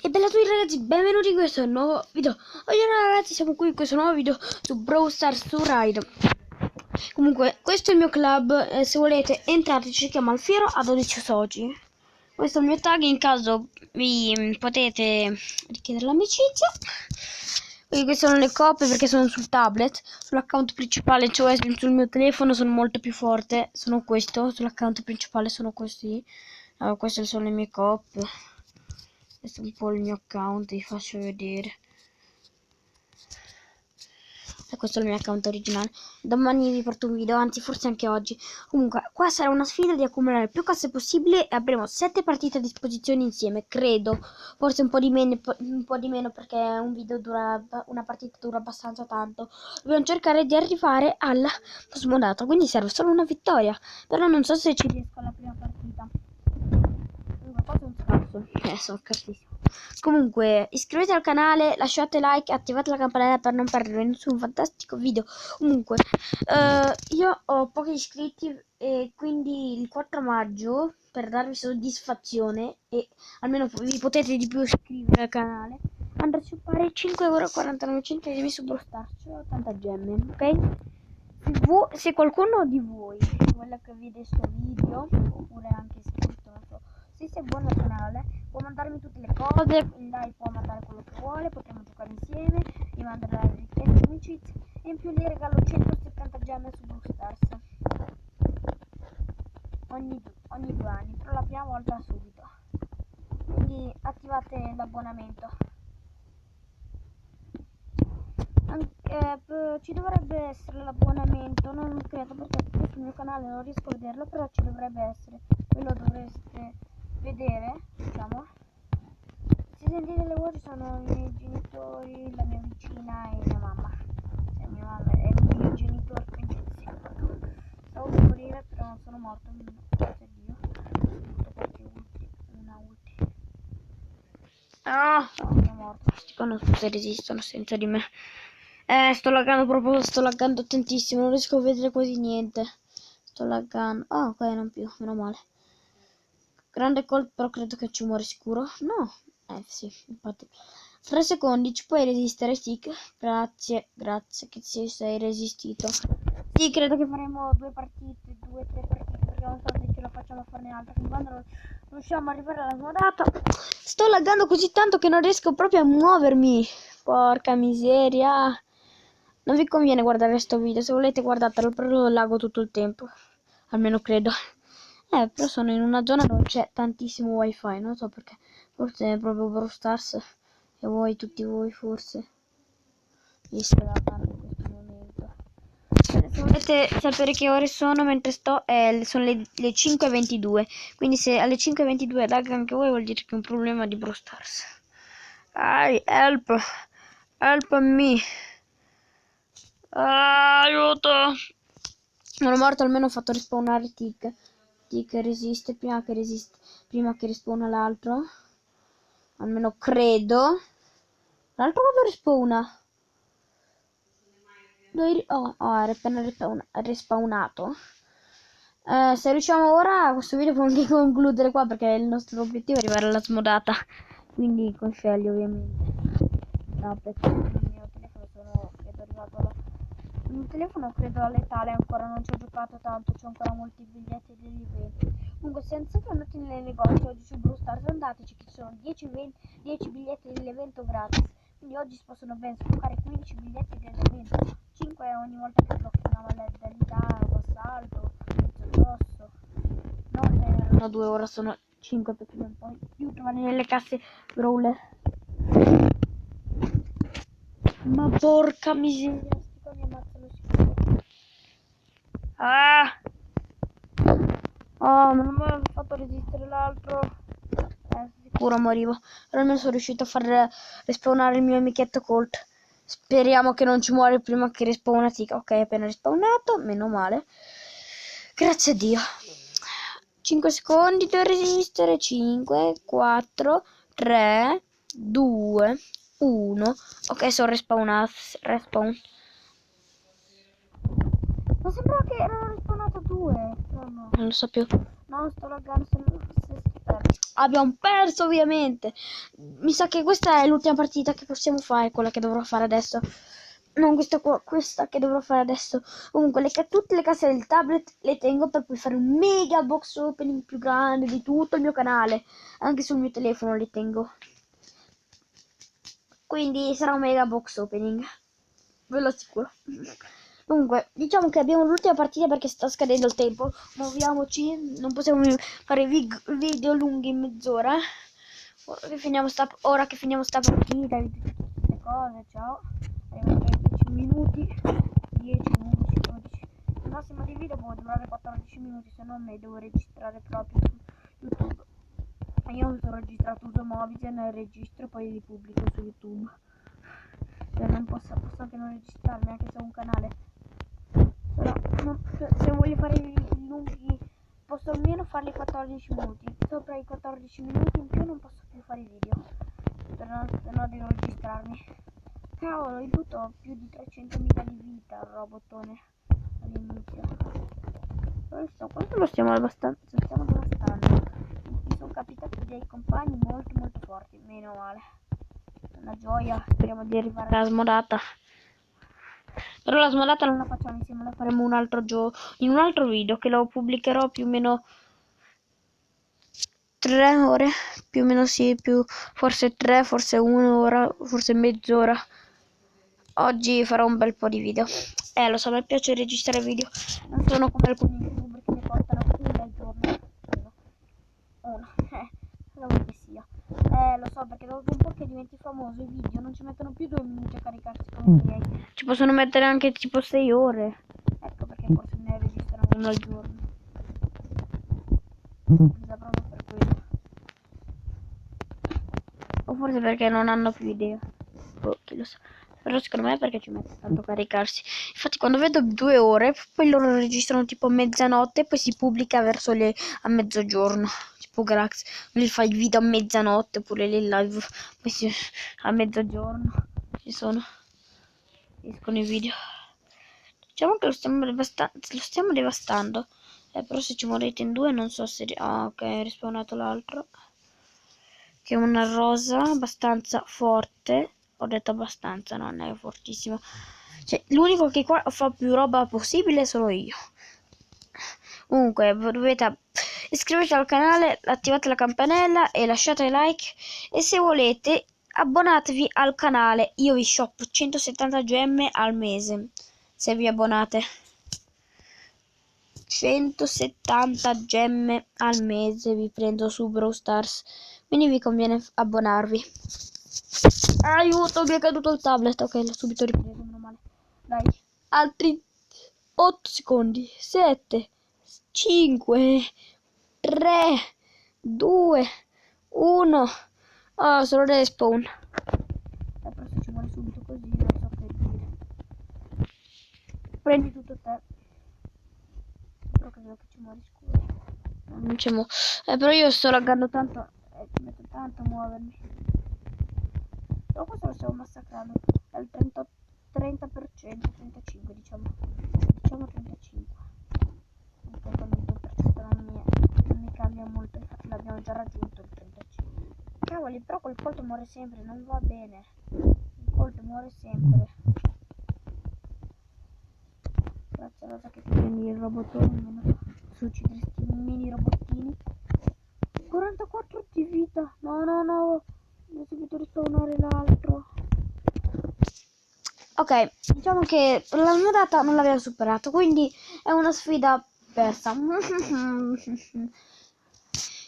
E bella a tutti ragazzi, benvenuti in questo nuovo video. Oggi ragazzi siamo qui in questo nuovo video su Brawl Stars su Ride. Comunque questo è il mio club, se volete entrate, ci chiama Alfiero a 12 soci. Questo è il mio tag in caso vi potete richiedere l'amicizia. Quindi queste sono le coppe perché sono sul tablet. Sull'account principale, cioè sul mio telefono, sono molto più forte. Sono questo, sull'account principale sono questi. Allora, queste sono le mie coppe. Questo è un po' il mio account, vi faccio vedere. E questo è il mio account originale. Domani vi porto un video, anzi forse anche oggi. Comunque, qua sarà una sfida di accumulare più casse possibile e avremo 7 partite a disposizione insieme, credo. Forse un po' di meno perché un video dura, una partita dura abbastanza tanto. Dobbiamo cercare di arrivare alla postmodata, quindi serve solo una vittoria. Però non so se ci riesco alla prima partita. Sono scarsissimo. Comunque iscrivetevi al canale, lasciate like, attivate la campanella per non perdere nessun fantastico video. Comunque io ho pochi iscritti e quindi il 4 maggio, per darvi soddisfazione e almeno vi potete di più iscrivere al canale, andrò a fare 5,49 € su Brawl Stars, cioè 80 gemme, ok? Se qualcuno di voi vuole che veda questo video, oppure anche iscritto, non so, se sei buono al canale, può mandarmi tutte le cose, lei può mandare quello che vuole, potremo giocare insieme, mi manderà la richiesta di amicizia e in più le regalo 170 gemme su Brawl Stars ogni 2 anni, però la prima volta subito. Quindi attivate l'abbonamento. Ci dovrebbe essere l'abbonamento, non credo perché questo mio canale non riesco a vederlo, però ci dovrebbe essere, ve lo dovreste vedere, diciamo. Se sentite le voci sono i miei genitori, la mia vicina e mia mamma. Cioè, mia mamma è il mio genitore, quindi sì, stavo per morire però non sono morto, grazie a Dio. Una ulti. Ah, sono morto. Questi non so se resistono senza di me. Sto laggando tantissimo, non riesco a vedere quasi niente. Sto laggando. Ah, ok, non più, meno male. Grande colpo, però credo che ci muore sicuro. No, sì, infatti. 3 secondi, ci puoi resistere, Stick? Grazie che ci sei resistito. Sì, credo che faremo 2 partite, 2-3 partite, perché non so se ce la facciamo a farne altre. Quando non riusciamo ad arrivare alla smodata. Sto laggando così tanto che non riesco proprio a muovermi. Porca miseria. Non vi conviene guardare questo video, se volete guardatelo, però lo laggo tutto il tempo. Almeno credo. Però sono in una zona dove c'è tantissimo wifi, non so perché. Forse è proprio Brawl Stars e voi, tutti voi forse. Vi sto laggando in questo momento. Se volete sapere che ore sono mentre sto, sono le 5:22. Quindi se alle 5:22 lagga anche voi vuol dire che è un problema di Brawl Stars. Help! Help me! Aiuto! Sono morto, almeno ho fatto respawnare Tick. Tick resiste prima che respawna l'altro. Almeno credo. L'altro quando respawna? Era appena respawnato. Se riusciamo ora, questo video può anche concludere qua perché il nostro obiettivo è arrivare alla smodata. Quindi con scegli ovviamente. No, perché il mio telefono credo arrivato alla... Il telefono credo letale, ancora non ci ho giocato tanto, c'ho ancora molti biglietti degli eventi. Comunque se non siete andati nel negozio oggi su Brawl Stars, andateci che ci sono 10 biglietti dell'evento gratis. Quindi oggi si possono ben sbloccare 15 biglietti dell'evento, 5 ogni volta che sblocchi una modalità o assalto, grosso. Non erano 2, ora sono 5 perché non puoi più trovare nelle casse brawler. Ma porca miseria, mi ammazzano sicuro. Oh, non mi ha fatto resistere l'altro. Sicuro morivo. Però almeno sono riuscito a far respawnare il mio amichetto Colt. Speriamo che non ci muore prima che respawna Tika. Ok, appena respawnato, meno male. Grazie a Dio. 5 secondi per resistere. 5, 4, 3, 2, 1. Ok, sono respawnato. Ma sembrava che erano respawnato 2. No, non lo so più. No, sto laggando. Abbiamo perso ovviamente. Mi sa che questa è l'ultima partita che possiamo fare, quella che dovrò fare adesso. Non questa qua, questa che dovrò fare adesso. Comunque tutte le casse del tablet le tengo per poi fare un mega box opening più grande di tutto il mio canale. Anche sul mio telefono le tengo. Quindi sarà un mega box opening. Ve lo assicuro. Comunque, diciamo che abbiamo l'ultima partita perché sta scadendo il tempo. Muoviamoci, non possiamo fare video lunghi mezz'ora. Ora che finiamo sta partita, vedete tutte queste cose, ciao. Arriviamo ai 10 minuti, 10, 11, 12. Il massimo di video può durare 14 minuti, se no me devo registrare proprio su YouTube. Io mi sono registrato uso Mobizen nel registro, poi li pubblico su YouTube. Cioè non posso anche non registrarmi anche se ho un canale. Però se voglio fare i lunghi posso almeno farli 14 minuti. Sopra i 14 minuti in più non posso più fare i video. Se no devo registrarmi. Cavolo, in tutto ho più di 300.000 di vita il robottone all'inizio. Questo lo stiamo devastando. Mi sono capitati dei compagni molto forti, meno male. Una gioia, speriamo di arrivare alla smodata. Però la smodata non la facciamo insieme, la faremo un altro in un altro video che lo pubblicherò più o meno 3 ore, più o meno sì, forse 3, forse 1 ora, forse mezz'ora. Oggi farò un bel po' di video. Lo so, mi piace registrare video. Non sono come alcuni youtuber che mi portano uno al giorno. Uno, spero che sia. Lo so, perché dopo un po' che diventi famoso i video non ci mettono più 2 minuti a caricarsi come i miei. Ci possono mettere anche tipo 6 ore. Ecco perché forse ne registrano uno al giorno. Proprio per quello. O forse perché non hanno più idea. Chi lo sa. Però secondo me è perché ci mette tanto a caricarsi. Infatti quando vedo 2 ore, poi loro registrano tipo a mezzanotte e poi si pubblica verso a mezzogiorno. Tipo grazie, lui fa il video a mezzanotte oppure le live poi a mezzogiorno escono i video. Diciamo che lo stiamo devastando. Però se ci morite in 2 non so se... Ah, ok, è rispawnato l'altro. Che è una rosa abbastanza forte. Ho detto abbastanza, non è fortissimo. Cioè, l'unico che qua fa più roba possibile sono io. Comunque, dovete iscrivervi al canale, attivate la campanella e lasciate like. E se volete, abbonatevi al canale. Io vi shop 170 gemme al mese. Se vi abbonate. 170 gemme al mese vi prendo su Brawl Stars. Quindi vi conviene abbonarvi. Aiuto, mi è caduto il tablet. Ok, l'ho subito ripreso, meno male. Dai, altri 8 secondi. 7, 5, 3, 2, 1. Oh, solo respawn. Però se ci vuole subito così, non so che dire. Prendi tutto te. Però credo che ci muori scuro. No, non c'è però io sto laggando tanto. Ci metto tanto a muovermi. Però questo lo stiamo massacrando al 30%, 35 diciamo 35. Comunque il 2% non mi cambia molto, infatti l'abbiamo già raggiunto il 35. Cavoli, però quel colto muore sempre, non va bene. Il colto muore sempre. Grazie Rosa che ti prendi il robottone, almeno se uccideresti i mini robottini. 44 di vita, no. Devo subito rispawnare l'altro. Ok, diciamo che la smodata non l'abbiamo superato, quindi è una sfida persa.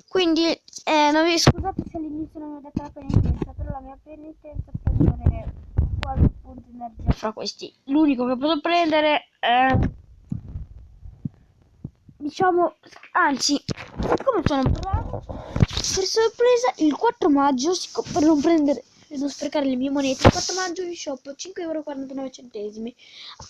Quindi, scusate se all'inizio non ho detto la penitenza, però la mia penitenza è prendere qualche punto di energia fra questi. L'unico che posso prendere è... Diciamo, anzi, come sono bravo, per sorpresa il 4 maggio, per non sprecare le mie monete, il 4 maggio vi shop 5,49 €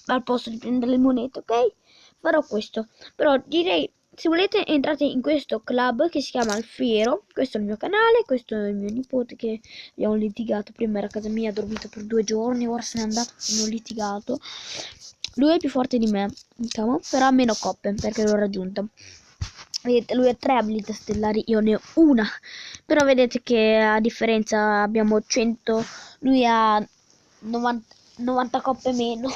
al posto di prendere le monete, ok? Farò questo, però direi, se volete entrate in questo club che si chiama Alfiero, questo è il mio canale, questo è il mio nipote che abbiamo litigato, prima era a casa mia, ha dormito per 2 giorni, ora se n'è andato, non ho litigato. Lui è più forte di me, diciamo, però ha meno coppe perché l'ho raggiunto. Vedete, lui ha 3 abilità stellari, io ne ho una. Però vedete che a differenza abbiamo 100, lui ha 90 coppe meno.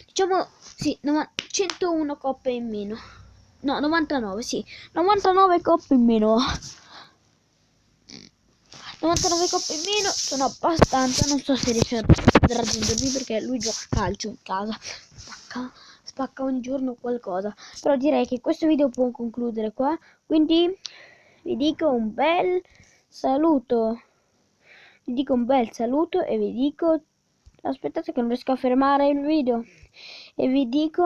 Diciamo, sì, 101 coppe in meno. No, 99, sì. 99 coppe in meno. 99 coppe in meno sono abbastanza. Non so se riesce a raggiungermi perché lui gioca a calcio in casa. Spacca ogni giorno qualcosa. Però direi che questo video può concludere qua. Quindi vi dico un bel saluto. Vi dico un bel saluto e vi dico... Aspettate che non riesco a fermare il video. E vi dico...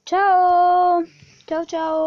Ciao! Ciao ciao!